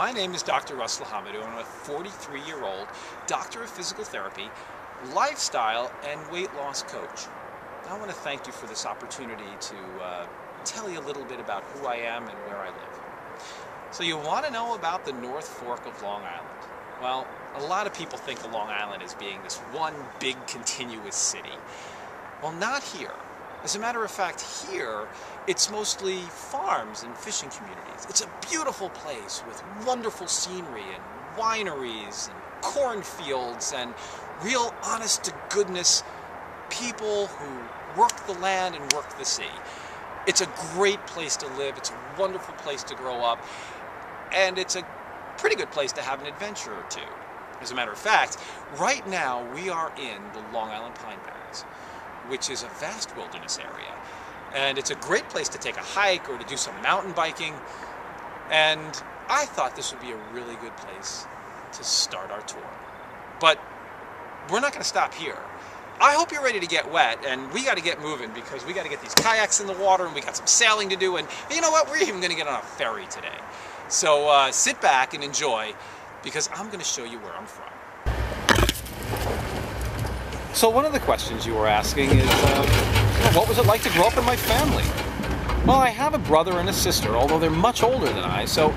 My name is Dr. Russell Hamidou. I'm a 43-year-old doctor of physical therapy, lifestyle, and weight loss coach. I want to thank you for this opportunity to tell you a little bit about who I am and where I live. So you want to know about the North Fork of Long Island. Well, a lot of people think of Long Island as being this one big continuous city. Well, not here. As a matter of fact, here, it's mostly farms and fishing communities. It's a beautiful place with wonderful scenery and wineries and cornfields and real honest-to-goodness people who work the land and work the sea. It's a great place to live. It's a wonderful place to grow up. And it's a pretty good place to have an adventure or two. As a matter of fact, right now we are in the Long Island Pine Barrens, which is a vast wilderness area. And it's a great place to take a hike or to do some mountain biking. And I thought this would be a really good place to start our tour. But we're not going to stop here. I hope you're ready to get wet, and we got to get moving because we got to get these kayaks in the water, and we got some sailing to do, and you know what? We're even going to get on a ferry today. So sit back and enjoy, because I'm going to show you where I'm from. So one of the questions you were asking is, what was it like to grow up in my family? Well, I have a brother and a sister, although they're much older than I, so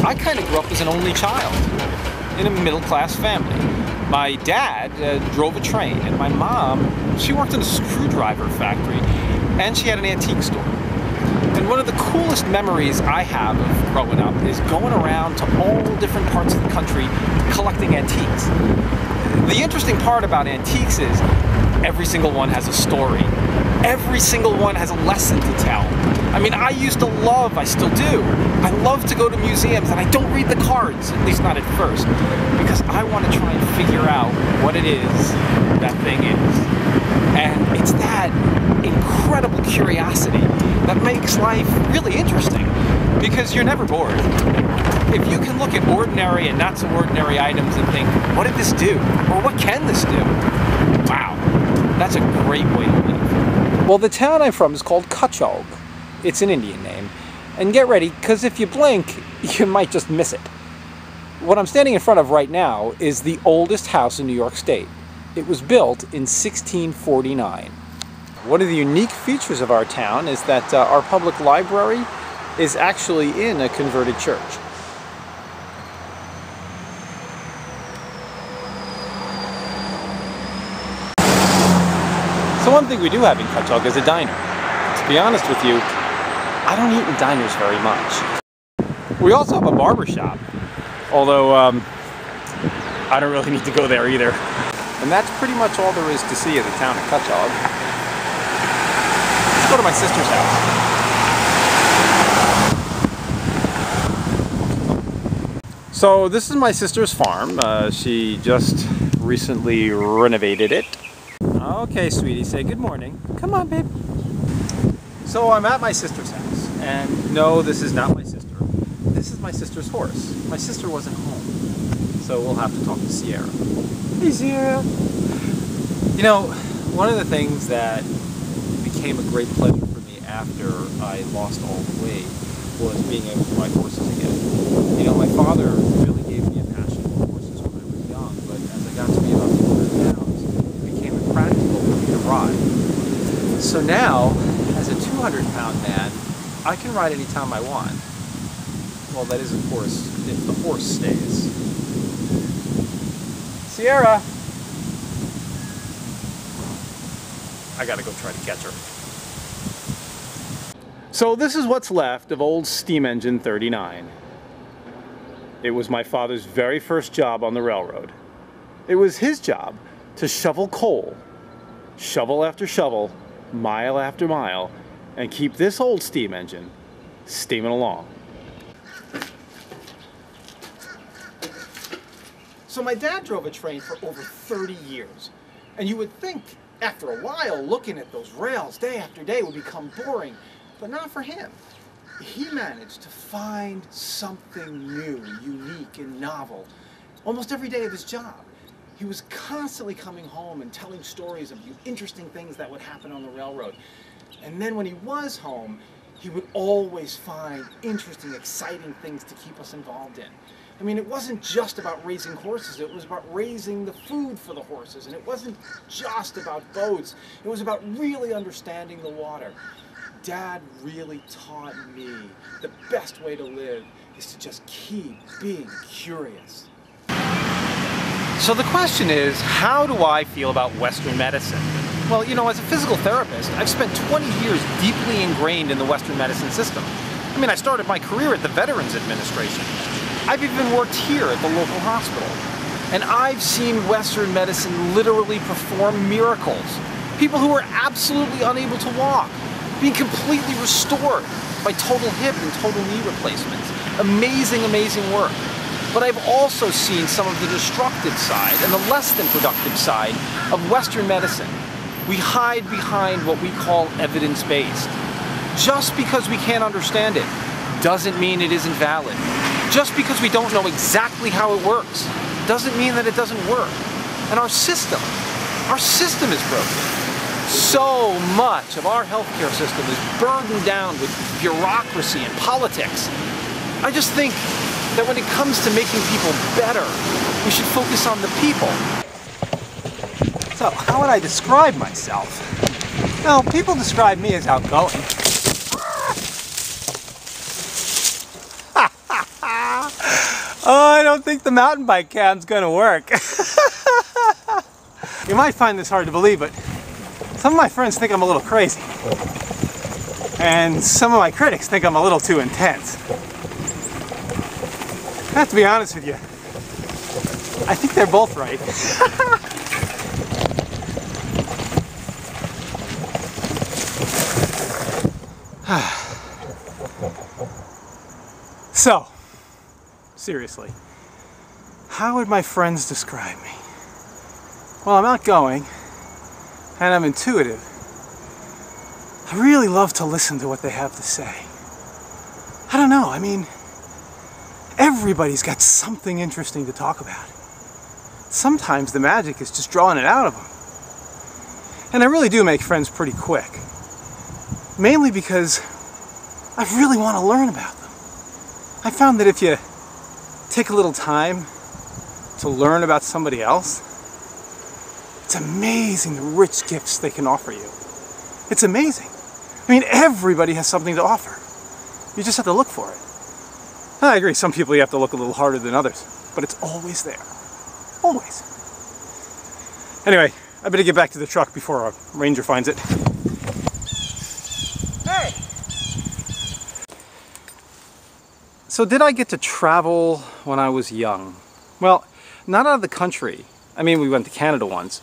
I kind of grew up as an only child in a middle-class family. My dad drove a train, and my mom, she worked in a screwdriver factory, and she had an antique store. And one of the coolest memories I have of growing up is going around to all different parts of the country collecting antiques. The interesting part about antiques is every single one has a story. Every single one has a lesson to tell. I mean, I still do. I love to go to museums, and I don't read the cards, at least not at first, because I want to try and figure out what it is that thing is. And it's that incredible curiosity that makes life really interesting, because you're never bored. If you can look at ordinary and not so ordinary items and think, what did this do? Or what can this do? Wow, that's a great way to live. Well, the town I'm from is called Cutchogue. It's an Indian name. And get ready, because if you blink, you might just miss it. What I'm standing in front of right now is the oldest house in New York State. It was built in 1649. One of the unique features of our town is that our public library is actually in a converted church. So one thing we do have in Cutchogue is a diner. To be honest with you, I don't eat in diners very much. We also have a barber shop, although I don't really need to go there either. And that's pretty much all there is to see of the town of Cutchogue. Let's go to my sister's house. So this is my sister's farm. She just recently renovated it. Okay, sweetie, say good morning. Come on, babe. So I'm at my sister's house, and no, this is not my sister. This is my sister's horse. My sister wasn't home, so we'll have to talk to Sierra. Hey, Sierra. You know, one of the things that became a great pleasure for me after I lost all the weight was being able to ride horses again. You know, my father really gave me a passion for horses when I was young, but as I got to be about 200 pounds, it became impractical for me to ride. So now, as a 200-pound man, I can ride anytime I want. Well, that is, of course, if the horse stays. Sierra! I gotta go try to catch her. So this is what's left of old steam engine 39. It was my father's very first job on the railroad. It was his job to shovel coal, shovel after shovel, mile after mile, and keep this old steam engine steaming along. So my dad drove a train for over 30 years, and you would think after a while looking at those rails day after day would become boring, but not for him. He managed to find something new, unique, and novel almost every day of his job. He was constantly coming home and telling stories of interesting things that would happen on the railroad. And then when he was home, he would always find interesting, exciting things to keep us involved in. I mean, it wasn't just about raising horses, it was about raising the food for the horses, and it wasn't just about boats, it was about really understanding the water. Dad really taught me the best way to live is to just keep being curious. So the question is, how do I feel about Western medicine? Well, you know, as a physical therapist, I've spent 20 years deeply ingrained in the Western medicine system. I mean, I started my career at the Veterans Administration. I've even worked here at the local hospital. And I've seen Western medicine literally perform miracles. People who are absolutely unable to walk, being completely restored by total hip and total knee replacements. Amazing, amazing work. But I've also seen some of the destructive side and the less than productive side of Western medicine. We hide behind what we call evidence-based. Just because we can't understand it doesn't mean it isn't valid. Just because we don't know exactly how it works doesn't mean that it doesn't work. And our system is broken. So much of our healthcare system is burdened down with bureaucracy and politics. I just think that when it comes to making people better, we should focus on the people. So, how would I describe myself? Well, people describe me as outgoing. Oh, I don't think the mountain bike cam's gonna work. You might find this hard to believe, but some of my friends think I'm a little crazy. And some of my critics think I'm a little too intense. I have to be honest with you. I think they're both right. So, seriously, how would my friends describe me? Well, I'm outgoing, and I'm intuitive. I really love to listen to what they have to say. I don't know, I mean, everybody's got something interesting to talk about. Sometimes the magic is just drawing it out of them. And I really do make friends pretty quick. Mainly because I really want to learn about them. I found that if you take a little time to learn about somebody else, it's amazing the rich gifts they can offer you. It's amazing. I mean, everybody has something to offer. You just have to look for it. I agree, some people you have to look a little harder than others, but it's always there. Always. Anyway, I better get back to the truck before a ranger finds it. Hey! So did I get to travel when I was young? Well, not out of the country. I mean, we went to Canada once,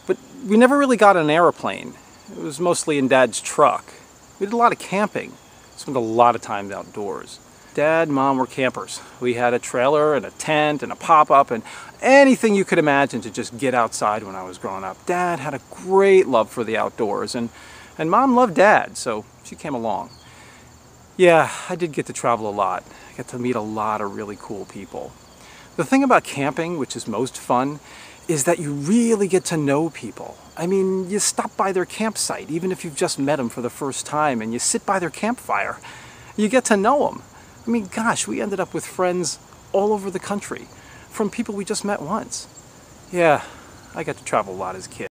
but we never really got an airplane. It was mostly in Dad's truck. We did a lot of camping. Spent a lot of time outdoors. Dad and Mom were campers. We had a trailer and a tent and a pop-up and anything you could imagine to just get outside when I was growing up. Dad had a great love for the outdoors, and Mom loved Dad, so she came along. Yeah, I did get to travel a lot. I got to meet a lot of really cool people. The thing about camping, which is most fun, is that you really get to know people. I mean, you stop by their campsite, even if you've just met them for the first time, and you sit by their campfire. You get to know them. I mean, gosh, we ended up with friends all over the country, from people we just met once. Yeah, I got to travel a lot as a kid.